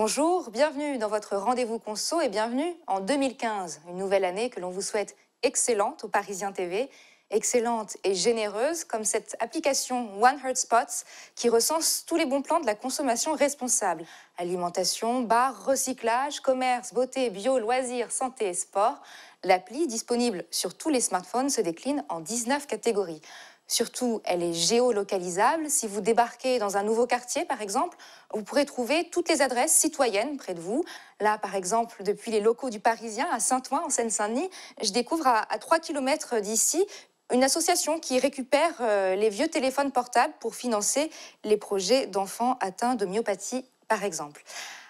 Bonjour, bienvenue dans votre rendez-vous conso et bienvenue en 2015, une nouvelle année que l'on vous souhaite excellente au Parisien TV, excellente et généreuse comme cette application One Heart Spots qui recense tous les bons plans de la consommation responsable. Alimentation, bar, recyclage, commerce, beauté, bio, loisirs, santé et sport. L'appli, disponible sur tous les smartphones, se décline en 19 catégories. Surtout, elle est géolocalisable. Si vous débarquez dans un nouveau quartier, par exemple, vous pourrez trouver toutes les adresses citoyennes près de vous. Là, par exemple, depuis les locaux du Parisien à Saint-Ouen, en Seine-Saint-Denis, je découvre à 3 km d'ici une association qui récupère les vieux téléphones portables pour financer les projets d'enfants atteints de myopathie, par exemple.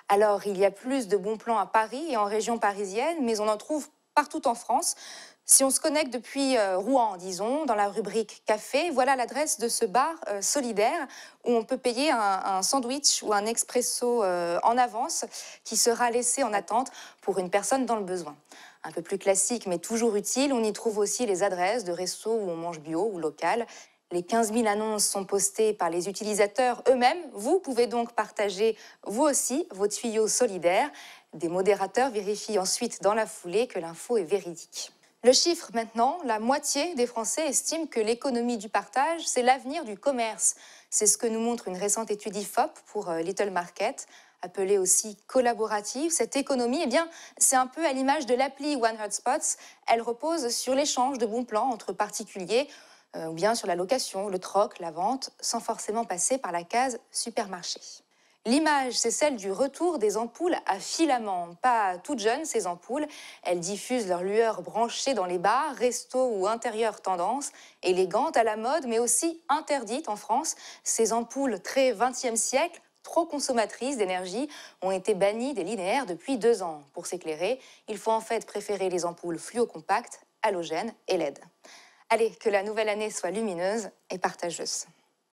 Alors, il y a plus de bons plans à Paris et en région parisienne, mais on en trouve partout en France. Si on se connecte depuis Rouen, disons, dans la rubrique café, voilà l'adresse de ce bar solidaire où on peut payer un sandwich ou un expresso en avance qui sera laissé en attente pour une personne dans le besoin. Un peu plus classique mais toujours utile, on y trouve aussi les adresses de restos où on mange bio ou local. Les 15 000 annonces sont postées par les utilisateurs eux-mêmes. Vous pouvez donc partager, vous aussi, vos tuyaux solidaires. Des modérateurs vérifient ensuite dans la foulée que l'info est véridique. Le chiffre maintenant, la moitié des Français estiment que l'économie du partage, c'est l'avenir du commerce. C'est ce que nous montre une récente étude IFOP pour Little Market, appelée aussi collaborative. Cette économie, eh bien, c'est un peu à l'image de l'appli One Heart Spots. Elle repose sur l'échange de bons plans entre particuliers, ou bien sur la location, le troc, la vente, sans forcément passer par la case supermarché. L'image, c'est celle du retour des ampoules à filaments. Pas toutes jeunes, ces ampoules. Elles diffusent leur lueur branchée dans les bars, restos ou intérieurs tendance, élégantes à la mode, mais aussi interdites en France. Ces ampoules très 20e siècle, trop consommatrices d'énergie, ont été bannies des linéaires depuis 2 ans. Pour s'éclairer, il faut en fait préférer les ampoules fluo-compactes, halogènes et LED. Allez, que la nouvelle année soit lumineuse et partageuse.